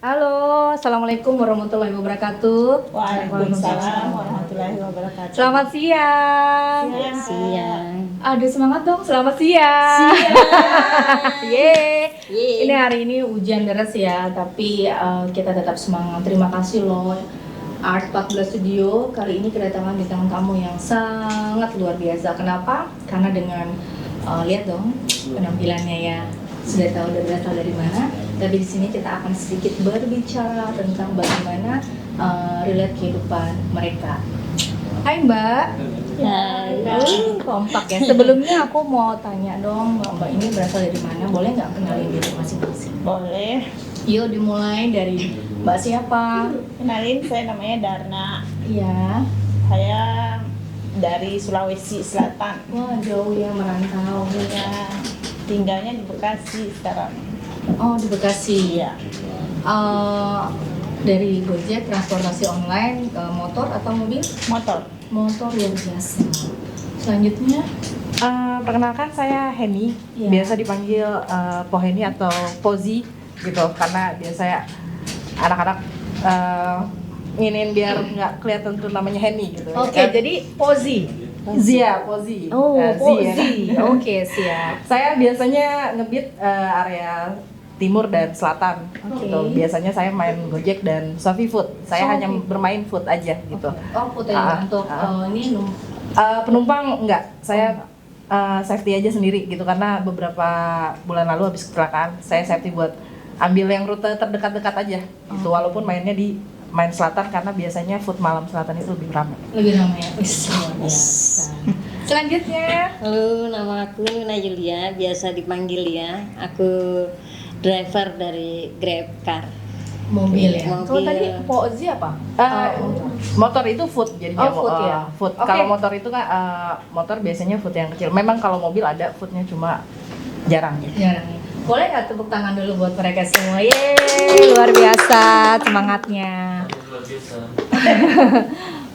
Halo, Assalamualaikum warahmatullahi wabarakatuh. Waalaikumsalam warahmatullahi wabarakatuh. Selamat siang. Siang. Aduh, semangat dong, selamat siang. Yeay. Ini hari ini hujan deras ya, tapi kita tetap semangat. Terima kasih loh Art 14 Studio. Kali ini kedatangan bintang tamu yang sangat luar biasa. Kenapa? Karena dengan lihat dong penampilannya ya. Sudah tahu udah berasal dari mana, tapi di sini kita akan sedikit berbicara tentang bagaimana relate kehidupan mereka. Hai Mbak. Kompak ya. Sebelumnya aku mau tanya dong, Mbak ini berasal dari mana? Boleh nggak kenalin diri masing-masing? Boleh. Yuk dimulai dari Mbak siapa? Kenalin, saya namanya Darna. Iya. Saya dari Sulawesi Selatan. Wah jauh ya merantau. Ya, tinggalnya di Bekasi sekarang. Oh di Bekasi. Iya. Dari Gojek transportasi online, motor atau mobil? Motor. Motor luar biasa. Selanjutnya, Perkenalkan saya Heni, Iya. biasa dipanggil Poheni atau Pozi gitu, karena biasanya anak-anak inginin biar nggak kelihatan tuh namanya Heni gitu. oke, ya kan? jadi Pozi. Zia, Pozi. Oh, Zia. Pozi. Oke, siap. Saya biasanya ngebit area timur dan selatan. Oke. Gitu. Biasanya saya main Gojek dan Shopee Food. Saya hanya Shopee. bermain food aja gitu. Oh, putih untuk ini Penumpang enggak, saya safety aja sendiri gitu, karena beberapa bulan lalu habis kecelakaan saya safety buat ambil yang rute terdekat-dekat aja gitu, walaupun mainnya di main selatan karena biasanya food malam selatan itu lebih ramai. lebih ramai ya. Wis, luar biasa. Selanjutnya, Halo, nama aku Nuna Julia, biasa dipanggil ya. Aku driver dari Grab Car. mobil ya. Mobil. Kalau tadi Pozi apa? Motor itu food jadinya. Oh, food ya? Food. Oke. Kalau motor itu kan motor biasanya food yang kecil. Memang kalau mobil ada foodnya cuma jarang gitu. Jarang ya. Boleh nggak tepuk tangan dulu buat mereka semua? Yeay, luar biasa semangatnya.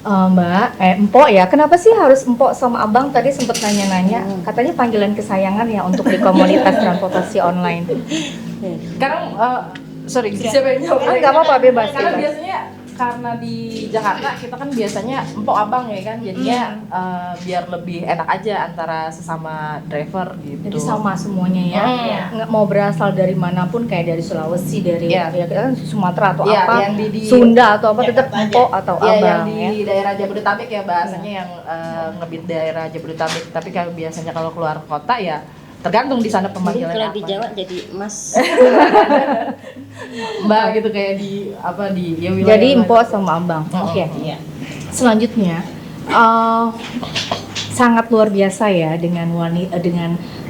Mbak, Empok ya. Kenapa sih harus Empok sama Abang? Tadi sempet nanya-nanya. Katanya panggilan kesayangan ya untuk di komunitas transportasi online. Sekarang sorry, siapa yang jawab? Nggak apa-apa, bebas. Karena bebas. biasanya karena di Jakarta kita kan biasanya empok abang ya kan, jadinya biar lebih enak aja antara sesama driver gitu. Jadi sama semuanya ya. Nggak mau berasal dari manapun, kayak dari Sulawesi, dari Iya. ya kita kan Sumatera atau Iya, apa, yang di Sunda atau apa, tetap Jakarta aja. Empok atau Iya, yang Abang di ya. daerah Jabodetabek ya bahasanya, yang ngebit daerah Jabodetabek. Tapi kalau biasanya kalau keluar kota ya tergantung di sana Jadi pemanggilannya kalau apa. di Jawa jadi Mas. Mbak gitu, kayak di apa di ya wilayah Jadi mana. Empok sama Abang. Oh, Oke. Iya. Selanjutnya sangat luar biasa ya dengan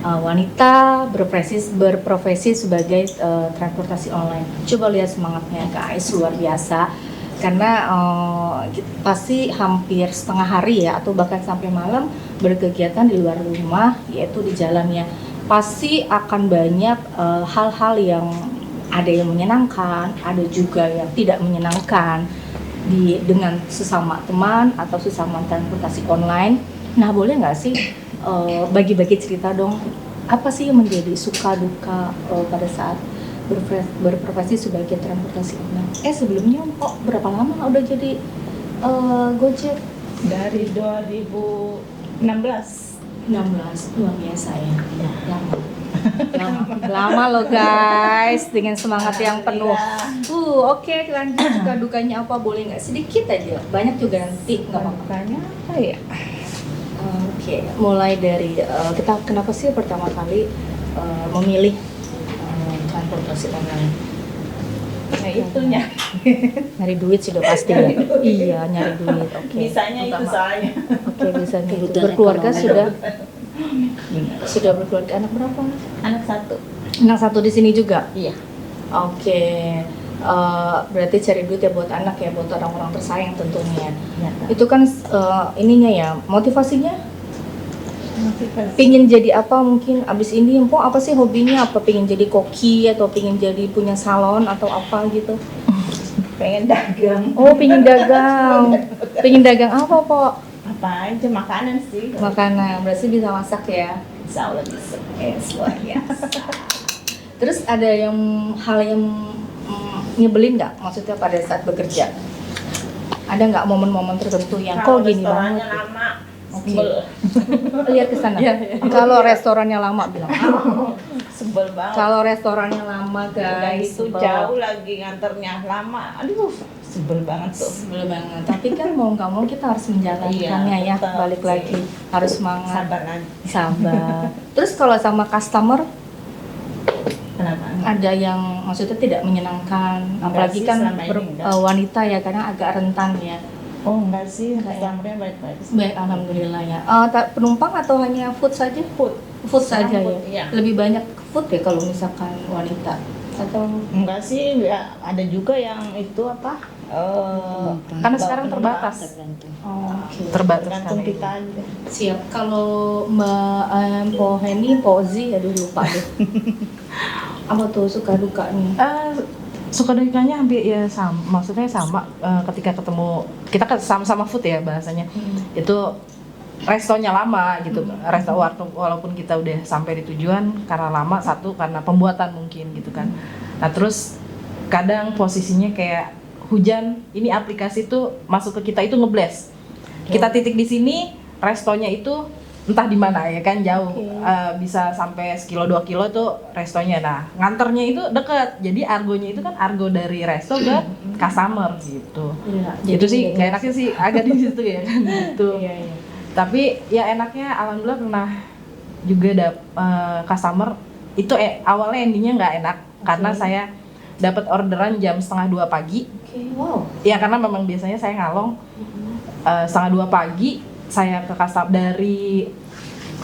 wanita berprofesi sebagai transportasi online. Coba lihat semangatnya guys, luar biasa. Karena pasti hampir setengah hari ya, atau bahkan sampai malam berkegiatan di luar rumah, yaitu di jalannya. Pasti akan banyak hal-hal yang ada yang menyenangkan, ada juga yang tidak menyenangkan dengan sesama teman atau sesama transportasi online. Nah, boleh nggak sih bagi-bagi cerita dong, apa sih yang menjadi suka duka pada saat berprofesi sebagai transportasi online? Sebelumnya kok berapa lama udah jadi Gojek? Dari 2016. 16, luar biasa ya. Lama loh guys, dengan semangat yang penuh. Oke, lanjut, suka dukanya apa, boleh nggak sedikit aja? Banyak juga nanti, nggak apa-apa. Makanya apa ya? Oke, mulai dari kita kenapa sih pertama kali memilih transportasi online? Nah, itunya. Nyari duit sudah pasti ya. Iya, nyari duit. Oke. Bisanya itu Pertama. soalnya. Oke, bisa gitu. Kebutuhan Berkeluarga ekonomi. sudah berkeluarga, anak berapa? Anak satu. Anak satu di sini juga. Iya. Oke. Berarti cari duit ya buat anak ya, buat orang-orang tersayang tentunya. Iya. Itu kan ininya ya, motivasinya Motivasi. pingin jadi apa, mungkin abis ini Empok apa sih hobinya, apa pingin jadi koki atau pingin jadi punya salon atau apa gitu? Pengen dagang. Oh, pingin dagang. Pingin dagang apa, Pok? Apa aja, makanan sih. Makanan, berarti bisa masak ya. Insya Allah bisa. Luar biasa. Terus ada hal yang nyebelin nggak? Maksudnya pada saat bekerja? Ada nggak momen-momen tertentu yang kok gini restorannya banget? lama. Oke. Sebel. Lihat ke sana. Iya, iya. Kalau restorannya lama bilang. Sebel banget. Kalau restorannya lama Udah guys, itu sebel. jauh lagi nganternya lama. Aduh, sebel banget tuh. Sebel banget. Tapi kan mau nggak mau kita harus menjalankannya Iya, ya. betul Balik sih. lagi harus semangat, Sabar aja. sabar. Terus kalau sama customer Kenapa? ada yang maksudnya tidak menyenangkan, Enggak apalagi sih, kan selama ini enggak. wanita ya kadang agak rentan ya. Oh enggak sih, Enggak ya? customer-nya baik-baik. Baik, alhamdulillah ya. Penumpang atau hanya food saja? Food. Food Sekarang saja food, ya. iya. Lebih banyak food ya kalau misalkan wanita atau Enggak sih, ya, ada juga yang itu apa? Karena sekarang terbatas. Tergantung. oke. Terbatas Tergantung sekali. kita aja. Siap. Kalau Mbak Po Henny, Po Zi, aduh lupa deh. Apa tuh suka dukanya? Suka dukanya hampir ya sama, maksudnya sama ketika ketemu kita kan sama-sama food ya bahasanya. Itu restonya lama gitu, resto warung walaupun kita udah sampai di tujuan karena lama, satu karena pembuatan mungkin gitu kan. Nah terus kadang posisinya kayak hujan, ini aplikasi tuh masuk ke kita itu ngeblast. Kita titik di sini, restonya itu entah di mana ya kan jauh, bisa sampai sekilo 2 kilo tuh restonya. Nah nganternya itu deket, jadi argonya itu kan argo dari resto ke customer gitu. Iya, Itu sih gak enaknya sih agak di situ ya kan gitu. Iya, iya. Tapi ya enaknya alhamdulillah pernah juga customer itu awalnya endingnya nggak enak karena saya dapat orderan jam 1:30 pagi. Oke, wow. Ya karena memang biasanya saya ngalong 1:30 pagi saya ke customer dari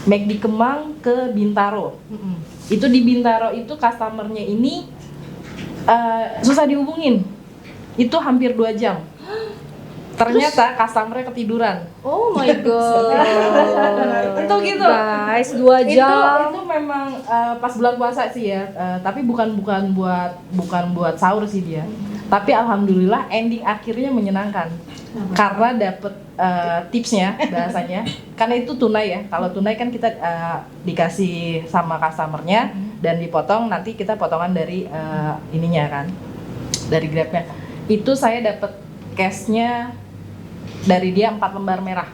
McD Kemang ke Bintaro. Itu di Bintaro itu customernya ini susah dihubungin. Itu hampir 2 jam. Ternyata customernya ketiduran. Oh my god. Itu gitu. Guys, 2 jam. Itu memang pas bulan puasa sih ya, tapi bukan buat sahur sih dia. Tapi alhamdulillah ending akhirnya menyenangkan. Karena dapet tipsnya bahasanya. Karena itu tunai ya. Kalau tunai kan kita dikasih sama customernya dan dipotong, nanti kita potongan dari ininya kan. Dari Grabnya. Itu saya dapet cashnya dari dia 4 lembar merah.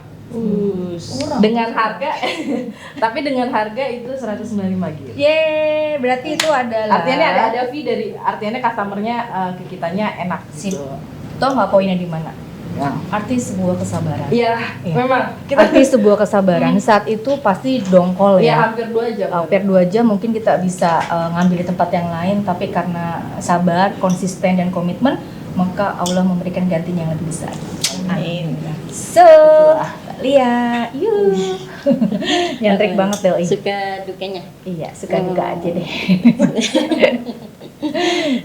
Dengan harga tapi dengan harga itu 195 gitu. Yeay, berarti itu adalah Artinya ada fee dari, artinya customernya ke kitanya enak Sip. gitu. Tahu nggak poinnya di mana? Ya. Arti sebuah kesabaran. Iya, Iya. memang kita Arti sebuah kesabaran saat itu pasti dongkol ya ya. hampir 2 jam. Hampir 2 jam mungkin kita bisa ngambil di tempat yang lain, tapi karena sabar, konsisten dan komitmen, maka Allah memberikan gantinya yang lebih besar. Amin. So, lihat, yuk. Nyantrik banget Del. Suka dukanya. Iya, suka duka aja deh.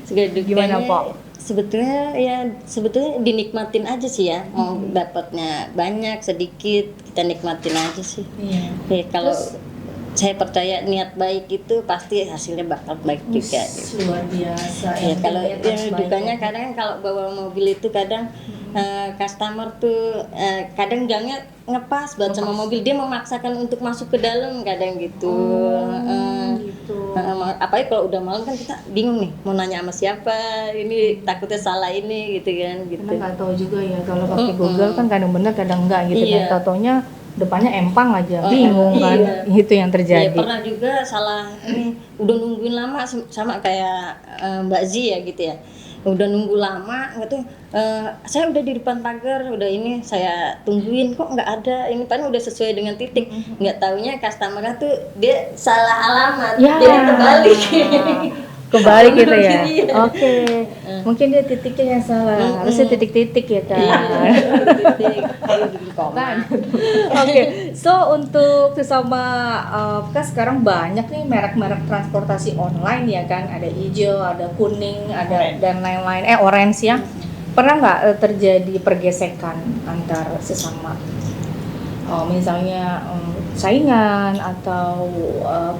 Suka dukanya. Gimana, Pok? Sebetulnya dinikmatin aja sih ya. Mau dapatnya banyak sedikit kita nikmatin aja sih. Iya. Ya, kalau saya percaya niat baik itu pasti hasilnya bakal baik juga. Gitu. Luar biasa. Ya, Yang kalau terlihat ya, harus baik. dukanya kadang kalau bawa mobil itu kadang customer tuh kadang gangnya ngepas buat sama mobil, dia memaksakan untuk masuk ke dalam kadang gitu. Gitu. Apalagi kalau udah malam kan kita bingung nih mau nanya sama siapa, ini takutnya salah ini gitu kan gitu. Karena nggak tahu juga ya kalau pakai Google kan kadang benar kadang enggak gitu Iya. kan. Taunya depannya empang aja, bingung kan. iya. Itu yang Ya, terjadi. pernah juga salah ini udah nungguin lama sama kayak Mbak Zi ya gitu ya. Udah nunggu lama gitu. Saya udah di depan pagar, udah ini saya tungguin kok nggak ada. Ini kan udah sesuai dengan titik. Nggak taunya customernya tuh dia salah alamat. Ya. Jadi terbalik. Kebalik gitu ya. Iya. Oke. Mungkin dia titiknya yang salah. Harusnya titik-titik ya kan. Titik. Di koma. Oke, so untuk sesama kan sekarang banyak nih merek-merek transportasi online ya kan, ada hijau, ada kuning, ada dan lain-lain, orange ya. Pernah nggak terjadi pergesekan antar sesama? Misalnya saingan atau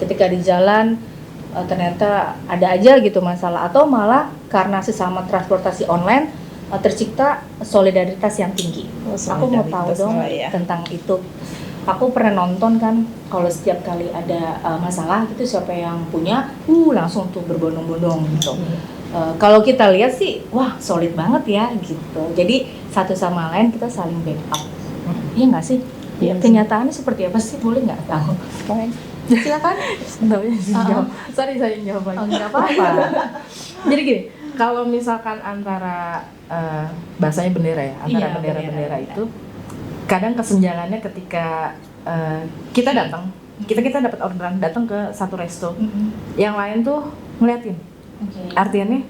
ketika di jalan ternyata ada aja gitu masalah, atau malah karena sesama transportasi online tercipta solidaritas yang tinggi. Aku mau tahu solidaritas dong malah ya. tentang itu. Aku pernah nonton kan, kalau setiap kali ada masalah gitu siapa yang punya, langsung tuh berbondong-bondong gitu. Kalau kita lihat sih, wah solid banget ya gitu. Jadi satu sama lain kita saling backup. Iya nggak sih? Iya sih. Kenyataannya seperti apa sih? Boleh nggak tahu? Silakan. Sorry saya jawab lagi. Oh, nggak apa-apa. Jadi gini, kalau misalkan antara bahasanya bendera ya, antara Iya, bendera-bendera bendera. itu kadang kesenjangannya ketika kita datang, kita dapat orderan datang ke satu resto, yang lain tuh ngeliatin, Oke. artinya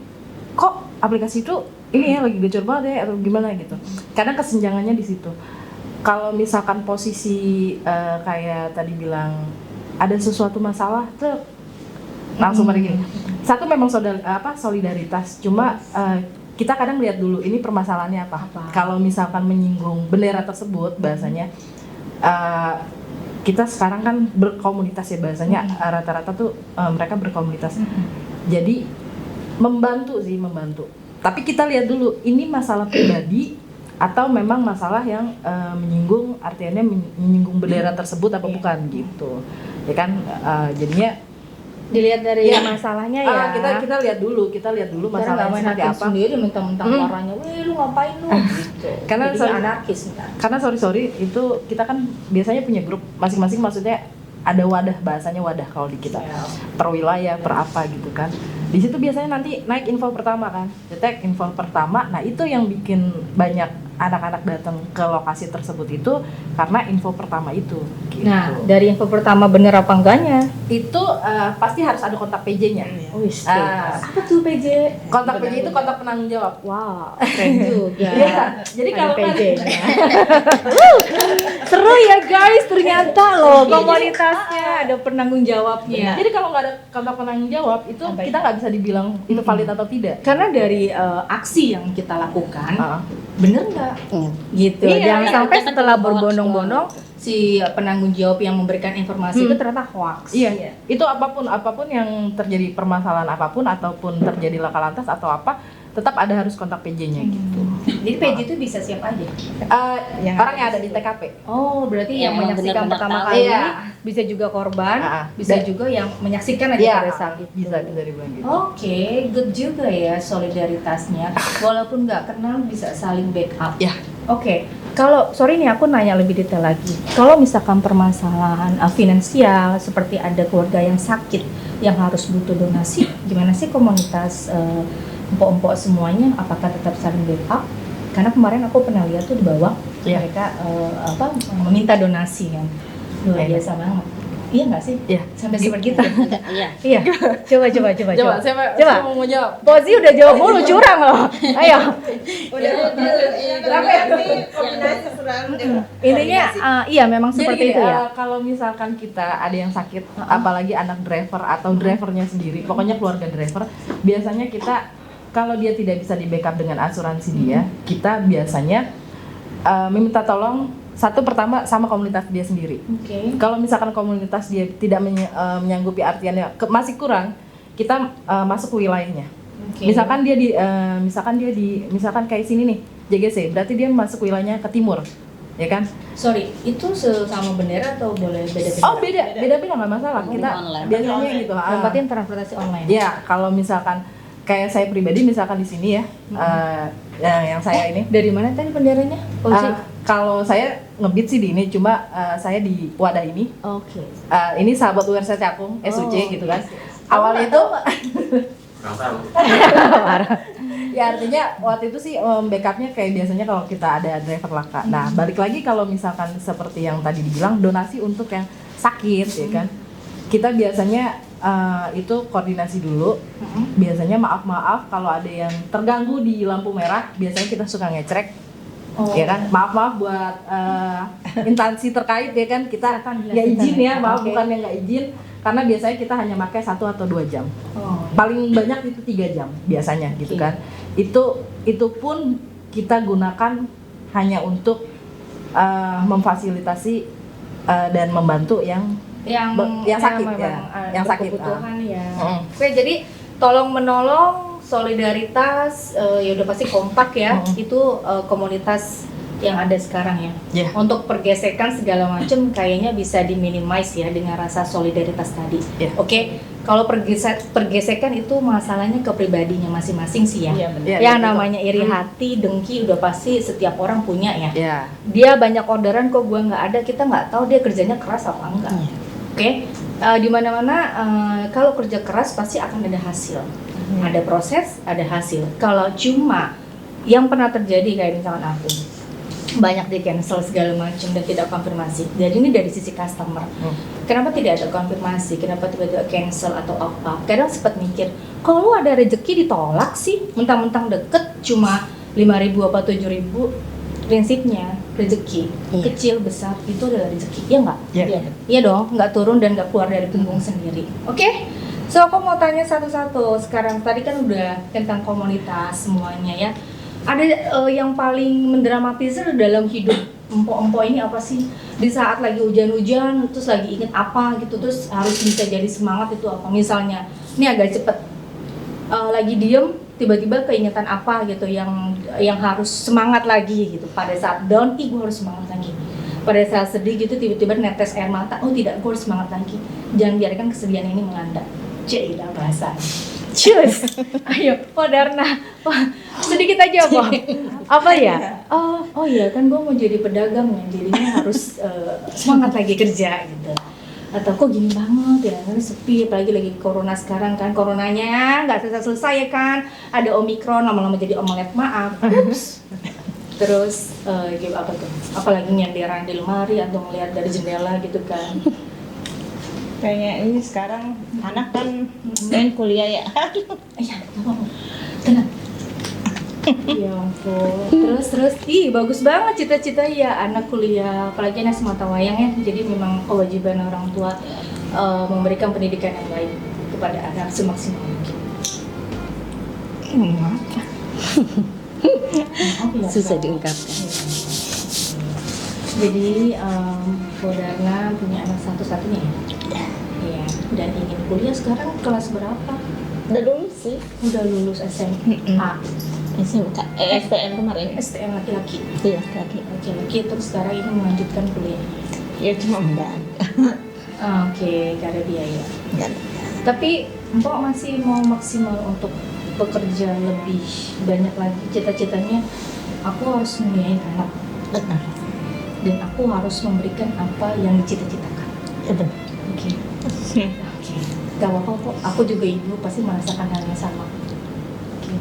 kok aplikasi itu ini ya lagi gacor banget ya atau gimana gitu. Kadang kesenjangannya di situ. Kalau misalkan posisi kayak tadi bilang ada sesuatu masalah tuh langsung mereka gini. Satu memang solidaritas, cuma kita kadang lihat dulu ini permasalahannya apa. Kalau misalkan menyinggung bendera tersebut bahasanya kita sekarang kan berkomunitas ya bahasanya rata-rata tuh mereka berkomunitas. Jadi membantu. Tapi kita lihat dulu ini masalah pribadi atau memang masalah yang menyinggung artinya menyinggung bendera tersebut apa bukan gitu. Ya kan jadinya Dilihat dari ya, masalahnya ya. kita lihat dulu masalahnya seperti apa. Sendiri mentang-mentang orangnya, wih lu ngapain lu gitu. Karena Jadi sorry- anarkis kan. Karena sorry itu kita kan biasanya punya grup masing-masing, maksudnya ada wadah, bahasanya wadah kalau di kita per wilayah per apa gitu kan. Di situ biasanya nanti naik info pertama kan, detek info pertama. Nah itu yang bikin banyak anak-anak datang ke lokasi tersebut itu karena info pertama itu gitu. Nah, dari info pertama bener apa enggaknya? Itu pasti harus ada kontak PJ-nya. Apa tuh PJ? Kontak PJ itu kontak penanggung jawab. Wow, keren juga. Iya, jadi Ada kalau kan PJ-nya. Seru ya guys, ternyata loh komunitasnya ada penanggung jawabnya. jadi kalau nggak ada kontak penanggung jawab itu kita nggak bisa dibilang itu valid atau tidak. Karena dari aksi yang kita lakukan, Ah. bener nggak? Gitu. Iya, Jangan iya, sampai jangan setelah hoax berbondong-bondong si penanggung jawab yang memberikan informasi itu ternyata hoax. Iya, itu apapun yang terjadi permasalahan apapun ataupun terjadi laka lantas atau apa, tetap ada harus kontak PJ-nya gitu. Jadi PJ itu bisa siapa aja? Orang yang ada di TKP. Oh, berarti Yang yang menyaksikan benar-benar pertama tahu. kali Iya. bisa juga korban, bisa Dan- juga yang menyaksikan aja Iya, pada saat itu. bisa dibilang gitu. Oke, good juga ya solidaritasnya. Walaupun nggak kenal bisa saling backup. Ya. Oke, kalau sorry nih aku nanya lebih detail lagi. Kalau misalkan permasalahan finansial seperti ada keluarga yang sakit yang harus butuh donasi, gimana sih komunitas empok-empok semuanya? Apakah tetap saling backup? Karena kemarin aku pernah lihat tuh di bawah Iya. mereka meminta donasi kan. Luar Enak. biasa banget. Iya nggak sih? Iya. Sampai seperti kita. Iya. Iya. Coba. Coba mau jawab. Pozi udah jawab mulu, curang loh. Ayo. Intinya iya memang seperti Jadi itu ya. kalau misalkan kita ada yang sakit, apalagi anak driver atau drivernya sendiri, pokoknya keluarga driver, biasanya kita kalau dia tidak bisa di backup dengan asuransi dia, kita biasanya meminta tolong satu pertama sama komunitas dia sendiri. Oke. Kalau misalkan komunitas dia tidak menyanggupi artiannya masih kurang, kita masuk ke wilayahnya. Oke. Misalkan dia misalkan kayak sini nih JGC, berarti dia masuk wilayahnya ke timur, ya kan? Sorry, itu sama bendera atau boleh beda-beda? Oh beda nggak masalah. Kita Online. biasanya gitu. Yang penting transportasi online. Ya kalau misalkan kayak saya pribadi misalkan di sini ya, yang saya ini. Dari mana tadi benderanya? Kalau saya ngebit sih di ini, cuma saya di wadah ini. Oke. Ini sahabat URC Cakung, SUC gitu kan. yes. Awalnya itu Kurang tahu. ya artinya waktu itu sih backupnya kayak biasanya kalau kita ada driver laka. Nah balik lagi kalau misalkan seperti yang tadi dibilang donasi untuk yang sakit ya kan, kita biasanya itu koordinasi dulu. Biasanya maaf kalau ada yang terganggu di lampu merah, biasanya kita suka ngecek. Ya kan, maaf buat instansi terkait ya kan, kita ya izin ya, maaf bukan yang nggak izin, karena biasanya kita hanya pakai 1 atau 2 jam. Paling banyak itu 3 jam biasanya gitu kan. Itu pun kita gunakan hanya untuk memfasilitasi dan membantu yang sakit ya, yang sakit. Kebutuhan ya. Oke, jadi tolong menolong, solidaritas, ya udah pasti kompak ya. Itu komunitas yang ada sekarang ya. Ya. Untuk pergesekan segala macam kayaknya bisa diminimize ya dengan rasa solidaritas tadi. Ya. Oke, kalau pergesekan itu masalahnya ke pribadinya masing-masing sih ya. Iya benar. Ya, Yang betul. namanya iri hati, dengki udah pasti setiap orang punya ya. Ya. Dia banyak orderan kok gua nggak ada, kita nggak tahu dia kerjanya keras apa enggak. Oke, di mana-mana kalau kerja keras pasti akan ada hasil. Ada proses, ada hasil. Kalau cuma yang pernah terjadi kayak misalkan aku banyak di cancel segala macam dan tidak konfirmasi. Jadi ini dari sisi customer. Kenapa tidak ada konfirmasi? Kenapa tiba-tiba cancel atau apa? Kadang sempat mikir, kalau ada rezeki ditolak sih, mentang-mentang deket cuma 5.000 apa 7.000. Prinsipnya rezeki Iya. kecil besar itu adalah rezeki, ya nggak? Ya. Iya. Iya dong, nggak turun dan nggak keluar dari punggung sendiri. Oke, so aku mau tanya satu-satu. Sekarang tadi kan udah tentang komunitas semuanya ya. Ada yang paling mendramatisir dalam hidup empok-empok ini apa sih? Di saat lagi hujan-hujan, terus lagi inget apa gitu, terus harus bisa jadi semangat itu apa? Misalnya, ini agak cepet. Lagi diem, tiba-tiba keingetan apa gitu yang harus semangat lagi gitu. Pada saat down, gue harus semangat lagi. Pada saat sedih gitu, tiba-tiba netes air mata, oh tidak, gue harus semangat lagi. Jangan biarkan kesedihan ini melanda. Cailah bahasa. Cus, ayo, Darna, sedikit aja Pak. Apa ya? Oh iya kan gue mau jadi pedagang ya, jadinya harus semangat lagi kerja gitu. Atau kok gini banget ya, kan sepi, apalagi lagi corona sekarang kan, coronanya nggak selesai ya kan, ada omikron, lama-lama jadi omelet, maaf. Ups. Terus apa tuh? Apalagi nyenderan di lemari atau ngeliat dari jendela gitu kan. Kayaknya ini sekarang anak kan main kuliah ya. Iya, tenang. Ya ampun. Terus, ih bagus banget cita-cita ya anak kuliah, apalagi anak semata wayang ya. Jadi memang kewajiban orang tua memberikan pendidikan yang baik kepada anak semaksimal mungkin. Maaf ya, Susah Kak. diungkapkan. Jadi Darna punya anak satu-satunya ya? Iya. Dan ingin kuliah sekarang kelas berapa? Udah dulu sih. Udah lulus SMA. SMK, STM kemarin. STM laki-laki. Iya lagi. Laki-laki terus sekarang ini melanjutkan kuliah. Ya cuma mbak. Oke, gak ada biaya. Enggak. Tapi Mpok masih mau maksimal untuk bekerja lebih banyak lagi. Cita-citanya aku harus membiayai anak Benar. dan aku harus memberikan apa yang dicita-citakan. Ya benar. Oke. Gak apa-apa kok. Aku juga ibu pasti merasakan hal yang sama. Oke.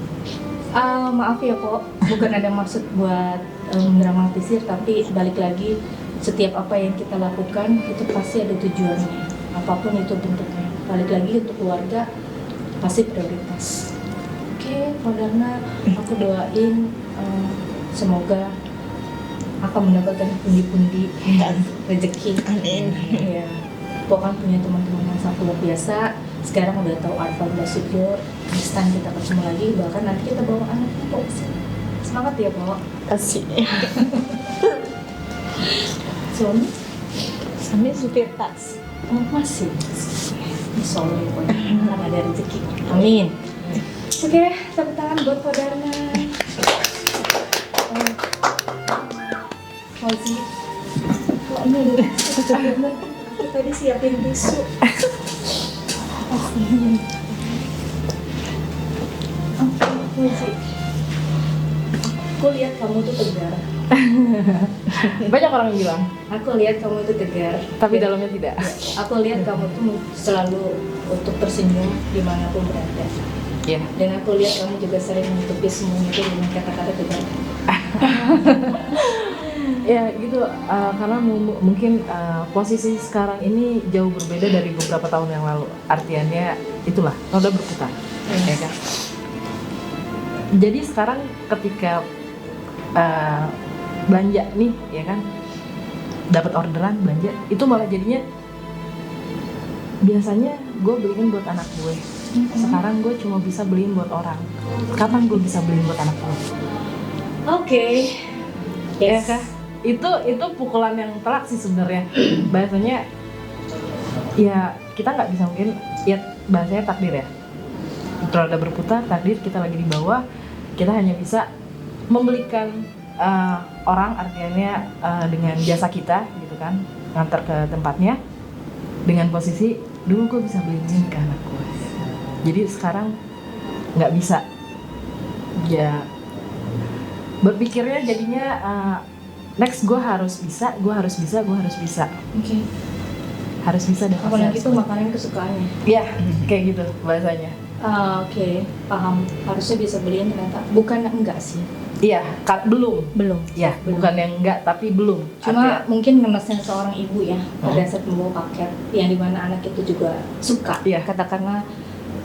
Maaf ya kok, bukan ada maksud buat mendramatisir, tapi balik lagi setiap apa yang kita lakukan itu pasti ada tujuannya, apapun itu bentuknya. Balik lagi untuk keluarga pasti prioritas. Oke, Darna, aku doain semoga akan mendapatkan pundi-pundi rezeki. Amin. Ya, pokoknya punya teman-teman yang sangat luar biasa. Sekarang udah tahu Arfan Basudio. Next time kita ketemu lagi, bahkan nanti kita bawa anaknya kok kesini. Semangat ya, Pak. Kasih. Suami? Sambil supir tas. Oh, masih. Insya Allah ya, pokoknya akan ada rezeki. Amin. Oke, tepuk tangan buat Pak Darna. Fauzi. Kok ini ada tadi siapin tisu. Oke, Fauzi. Aku lihat kamu tuh tegar. Banyak orang yang bilang, Aku lihat kamu tuh tegar. tapi Dan dalamnya tidak. aku lihat kamu tuh selalu untuk tersenyum dimanapun berada. Ya. Dan aku lihat kamu juga sering menutupi semuanya itu dengan kata-kata tegar. Ya gitu, karena mungkin posisi sekarang ini jauh berbeda dari beberapa tahun yang lalu. Artiannya itulah, roda berputar, ya kan. Jadi sekarang ketika belanja nih, ya kan, dapat orderan belanja, itu malah jadinya biasanya gue beliin buat anak gue. Sekarang gue cuma bisa beliin buat orang. Kapan gue bisa beliin buat anak gue? Oke. Ya kah? Itu pukulan yang telak sih sebenarnya. Bahasanya ya kita nggak bisa, mungkin ya bahasanya takdir ya. Roda berputar, takdir kita lagi di bawah, kita hanya bisa membelikan orang artinya dengan jasa kita gitu kan, ngantar ke tempatnya dengan posisi dulu gue bisa beliin ini ke anak gue, jadi sekarang nggak bisa. Ya berpikirnya jadinya next gue harus bisa Oke. harus bisa dan Apalagi itu makanan kesukaannya. ya kayak gitu bahasanya. Oke, paham. Harusnya bisa beliin, ternyata bukan enggak sih. Iya, belum. Ya, Belum. bukan yang enggak tapi belum. Cuma mungkin ngenesnya seorang ibu ya pada saat membawa paket yang dimana anak itu juga suka. Iya. Katakanlah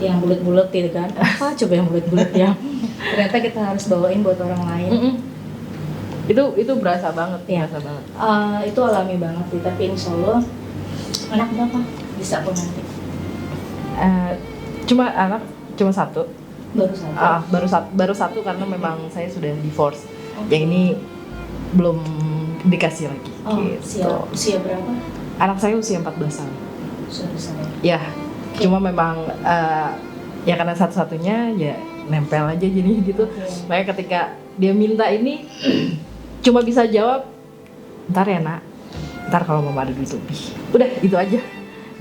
yang bulat-bulat gitu kan. Apa coba yang bulat-bulat ya? Ternyata kita harus bawain buat orang lain. Mm-mm. Itu berasa banget, Iya. berasa banget. Itu alami banget sih. Tapi insya Allah anak berapa bisa kok nanti. Cuma satu. Baru satu. Baru satu karena memang saya sudah divorce. Oke. Yang ini belum dikasih lagi. Oh, gitu. usia berapa? Anak saya usia 14 tahun. Sudah besar ya. Ya, cuma memang ya karena satu-satunya ya nempel aja jadi gitu. Oke. Makanya ketika dia minta ini cuma bisa jawab ntar ya nak, ntar kalau mama ada duit lebih. Udah itu aja.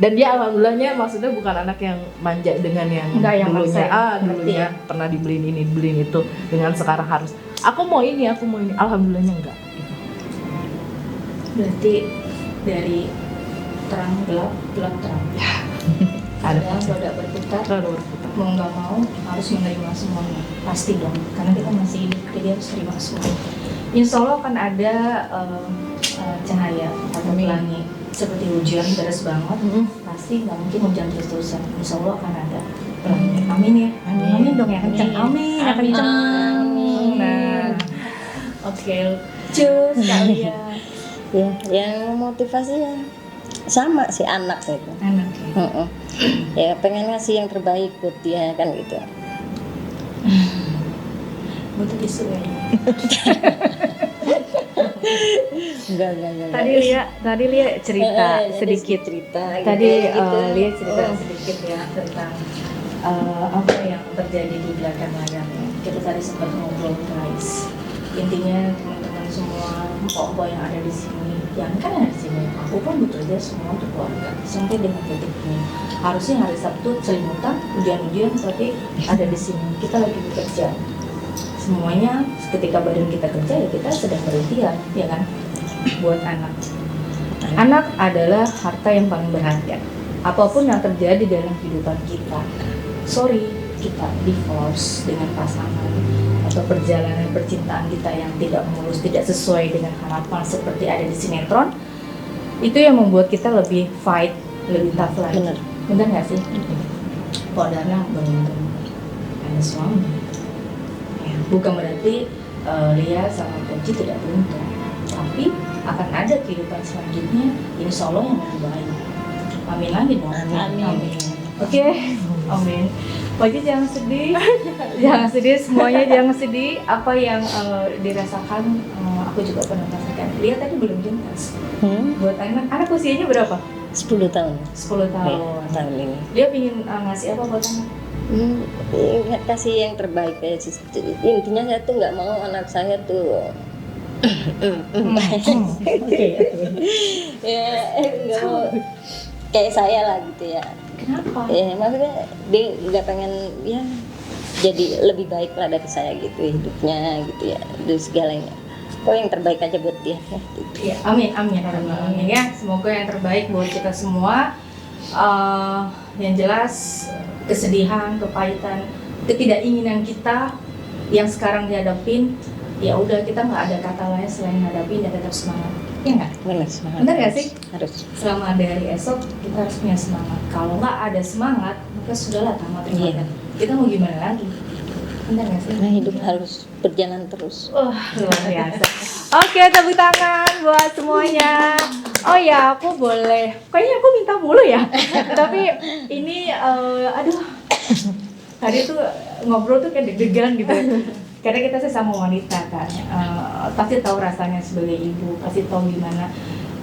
Dan dia alhamdulillahnya maksudnya bukan anak yang manja dengan yang Enggak yang dulunya maksa ya, dulunya pernah dibeliin ini dibeliin itu, dengan sekarang harus aku mau ini alhamdulillahnya enggak gitu. Berarti dari terang gelap terang. Ada roda berputar. terlalu Mau nggak mau harus menerima semuanya, pasti dong, karena kita masih hidup, jadi harus terima semuanya. Insya Allah akan ada cahaya atau Amin. pelangi, seperti hujan deras banget, pasti nggak mungkin hujan terus-terusan. Insya Allah akan ada pelangi. Amin ya. Amin. Dong ya kencang. Amin. Ya Amin. kencang. Amin. Nah, oke, cus kalian Ya, yang motivasi ya sama si anak itu. anak ya. Heeh. Ya pengen ngasih yang terbaik buat dia kan gitu. Butuh tisu ya. Enggak. Tadi Lia cerita Ada sedikit. cerita Tadi gitu. Lia cerita sedikit ya tentang apa yang terjadi di belakang layarnya. Kita tadi sempat ngobrol guys. Intinya teman-teman semua, empok-empok yang ada di sini, yang kan ada di sini, aku pun bekerja semua untuk keluarga. Sampai dengan titik ini, harusnya hari Sabtu selimutan, ujian-ujian, tapi ada di sini. Kita lagi bekerja. Semuanya ketika badan kita kerja ya kita sedang berikhtiar, ya kan? Buat anak. Anak adalah harta yang paling berharga. Apapun yang terjadi dalam kehidupan kita, sorry, kita divorce dengan pasangan atau perjalanan percintaan kita yang tidak mulus, tidak sesuai dengan harapan seperti ada di sinetron, itu yang membuat kita lebih fight, lebih tough lagi. Bener nggak sih? Kok Dana beruntung ada suami, ya, bukan berarti Lia sama Ponci tidak beruntung, tapi akan ada kehidupan selanjutnya, insya Allah yang lebih baik. Amin lagi dong. Amin. Oke, amin. Ponci jangan sedih, jangan sedih, semuanya jangan sedih. Apa yang dirasakan, aku juga pernah merasakan. Lia tadi belum jelas. Buat anak usianya berapa? 10 tahun. 10 tahun. Tahun ini. Dia ingin ngasih apa buat anak? Kasih yang terbaik ya. Intinya saya tuh nggak mau anak saya tuh ya nggak mau kayak saya lah gitu ya. Kenapa? Ya maksudnya dia nggak pengen ya jadi lebih baik lah dari saya gitu hidupnya gitu ya, dan segalanya. Kok yang terbaik aja buat dia ya gitu. Ya, amin, amin ya. Semoga yang terbaik buat kita semua. Yang jelas kesedihan, kepahitan, ketidakinginan kita yang sekarang dihadapin, ya udah kita nggak ada kata lain selain hadapin dan tetap semangat. Ya nggak? Benar, semangat. Benar nggak sih? Harus. Selama ada hari esok kita harus punya semangat. Kalau nggak ada semangat, maka sudahlah tamat riwayat. Kita mau gimana lagi? Benar nggak sih? Karena hidup harus berjalan terus. Luar biasa. Oke, tepuk tangan buat semuanya. Oh ya, aku boleh. Kayaknya aku minta mulu ya. Tapi ini, aduh, tadi tuh ngobrol tuh kayak deg-degan gitu. Karena kita sesama wanita kan, pasti tahu rasanya sebagai ibu, pasti tahu gimana.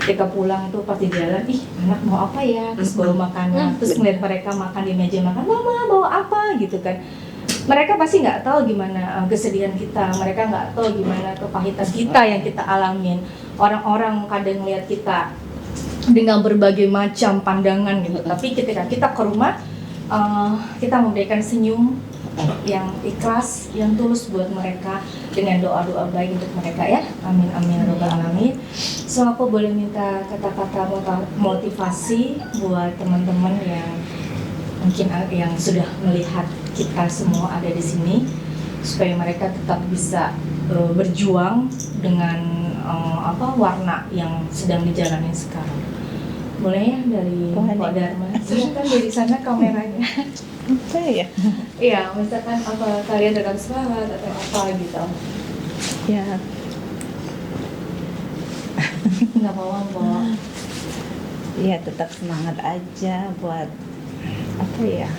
Ketika pulang itu pasti jalan, ih anak mau apa ya, terus bawa makanan, terus ngeliat mereka makan di meja makan, mama bawa apa gitu kan. mereka pasti nggak tahu gimana kesedihan kita, mereka nggak tahu gimana kepahitan kita yang kita alamin. Orang-orang kadang lihat kita dengan berbagai macam pandangan gitu, tapi ketika kita ke rumah, kita memberikan senyum yang ikhlas, yang tulus buat mereka dengan doa-doa baik untuk mereka ya. Amin amin ya rabbal alamin. So aku boleh minta kata-kata motivasi buat teman-teman yang mungkin yang sudah melihat kita semua ada di sini, supaya mereka tetap bisa berjuang dengan warna yang sedang dijalani sekarang. Boleh ya dari Pak Dharma? Silakan dari sana kameranya. Apa ya? Iya, misalkan apa kalian tetap semangat atau apa gitu. Ya, Nggak apa-apa. ya tetap semangat aja buat apa ya?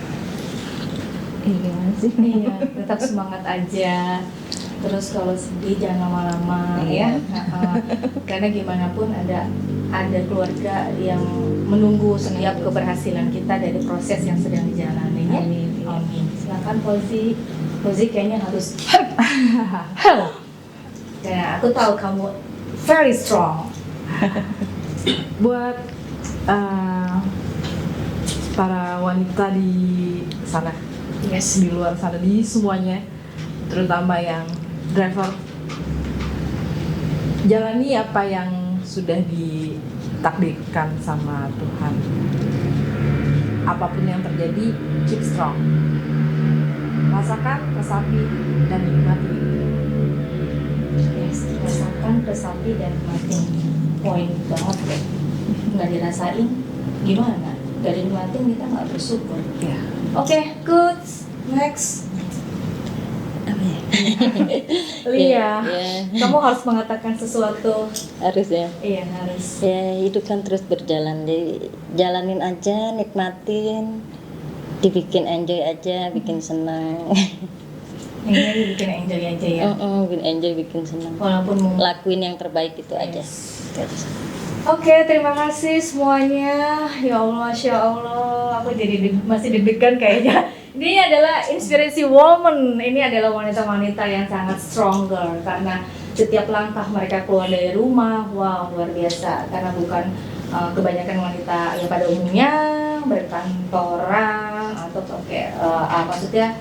Gimana sih? Iya, tetap semangat aja. Terus kalau sedih jangan lama-lama ya. Karena gimana pun ada keluarga yang menunggu setiap keberhasilan kita dari proses yang sedang dijalani ya. Amin. Silakan Fauzi. Fauzi kayaknya harus karena aku tahu kamu very strong. Buat para wanita di sana, Yes. di luar sana, di semuanya, terutama yang driver, jalani apa yang sudah ditakdirkan sama Tuhan. Apapun yang terjadi, keep strong. Rasakan, resapi, dan nikmati. Yes, rasakan, resapi dan nikmatin. Poin banget deh. Nggak dirasain, gimana? Nggak dinikmatin kita nggak bersyukur. Ya. Oke, good. Next. Lia, kamu harus mengatakan sesuatu. Harus ya. Iya, harus. Ya hidup kan terus berjalan, jadi jalanin aja, nikmatin, dibikin enjoy aja, bikin senang. Ini bikin enjoy aja ya. Bikin enjoy, bikin senang. Walaupun mau. Lakuin yang terbaik itu aja. Itu aja. Oke, terima kasih semuanya. Ya Allah, Masya Allah, aku jadi masih deg-degan kayaknya. Ini adalah inspirasi woman. Ini adalah wanita-wanita yang sangat stronger karena setiap langkah mereka keluar dari rumah, wow, luar biasa. Karena bukan kebanyakan wanita yang pada umumnya berkantoran atau pakai maksudnya,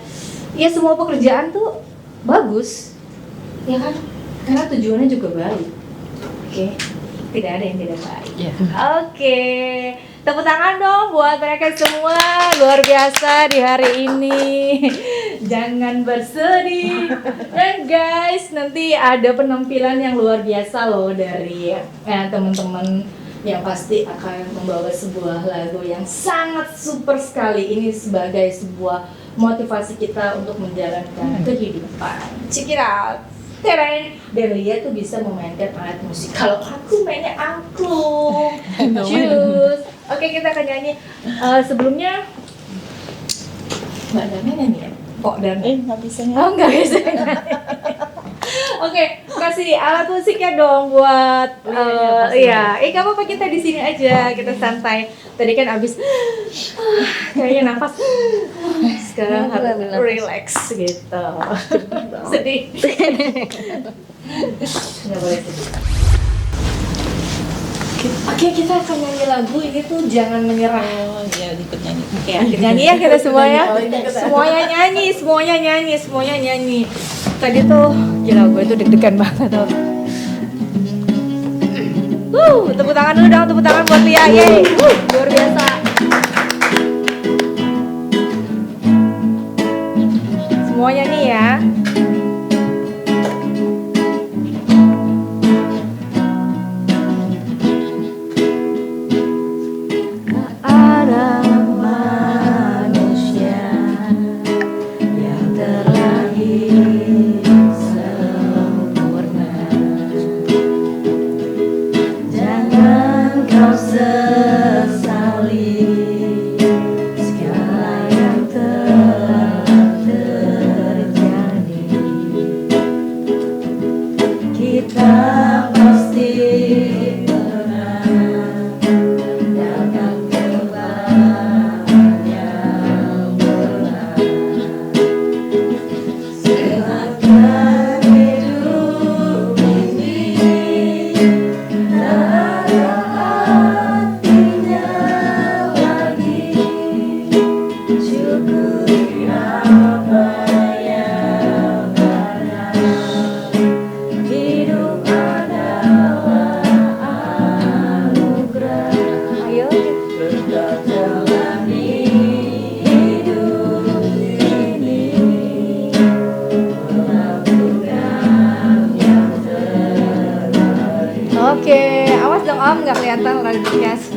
ya semua pekerjaan tuh bagus, ya kan? Karena tujuannya juga baik. Oke. Tidak ada yang tidak baik. Yeah. Oke, tepuk tangan dong buat mereka semua, luar biasa di hari ini. Jangan bersedih. Dan guys, nanti ada penampilan yang luar biasa loh dari teman-teman yang pasti akan membawa sebuah lagu yang sangat super sekali. Ini sebagai sebuah motivasi kita untuk menjalankan kehidupan. Check it out. Tereng, dan Lia tuh bisa memainkan alat musik. Kalau aku mainnya angklung, jus. Oke, kita akan nyanyi. Sebelumnya Mbak Dami nyanyi ya? Kok dan Nggak bisa nyanyi. oh nggak bisa nyanyi. Oke, kasih alat musiknya dong buat iya. Gak apa-apa, kita di sini aja, kita santai. Tadi kan abis kayaknya nafas. Sekarang harus relax gitu. Sedih. Nggak boleh sedih. Oke, kita akan nyanyi lagu ini tuh Jangan Menyerah. Oh iya, ikut nyanyi. Ya, nyanyi ya kita semua ya. Semuanya nyanyi. Tadi tuh gila, gue tuh deg-degan banget tuh. Tepuk tangan dulu dong, tepuk tangan buat Lia. Yeay. Luar biasa. Semuanya nih ya. Oke, awas dong Om, nggak kelihatan lari podcast.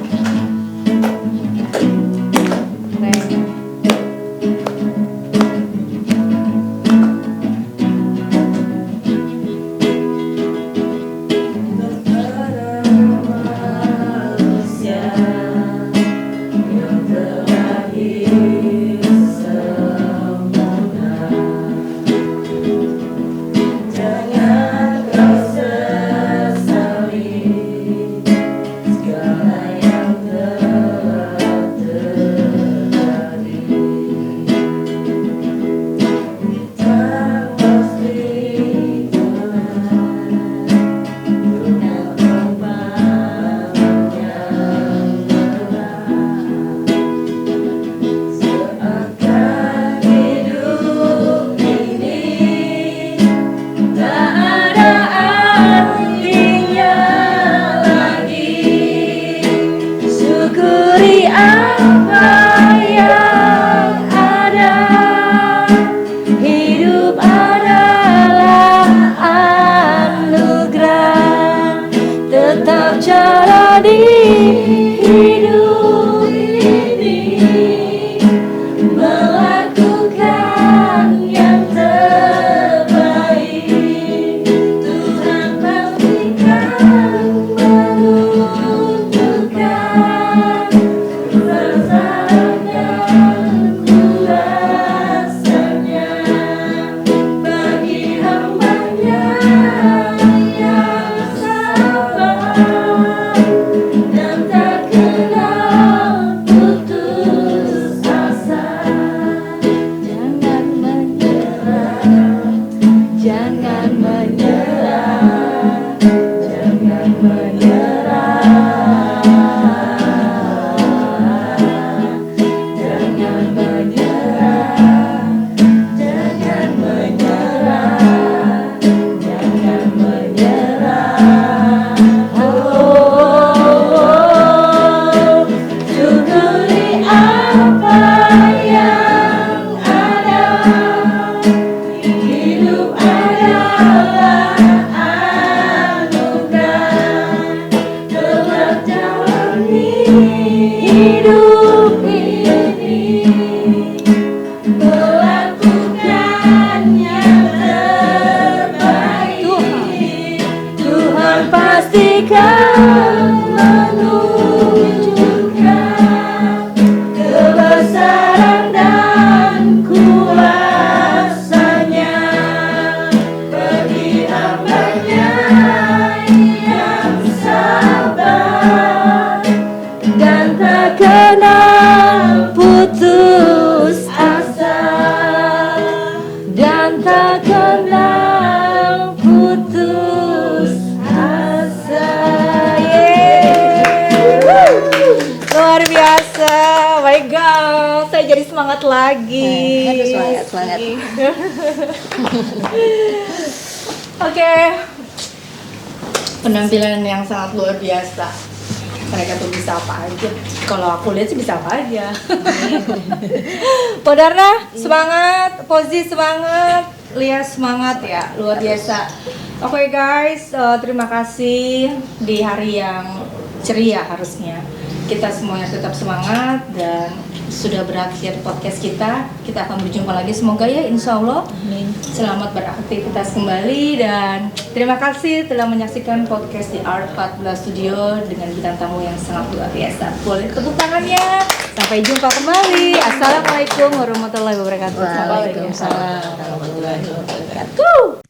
Semangat lagi. Aduh, semangat. Oke. Penampilan yang sangat luar biasa. Mereka tuh bisa apa aja. Kalau aku lihat sih bisa apa aja. Podarna semangat, Pozi semangat, Lia semangat ya, luar biasa. Oke guys, terima kasih di hari yang ceria harusnya. Kita semuanya tetap semangat dan sudah berakhir podcast kita. Kita akan berjumpa lagi semoga ya, insya Allah. Selamat beraktivitas kembali dan terima kasih telah menyaksikan podcast di Art 14 Studio dengan bintang tamu yang sangat luar biasa. Boleh tepuk tangannya. Sampai jumpa kembali. Assalamualaikum warahmatullahi wabarakatuh. Waalaikumsalam warahmatullahi wabarakatuh.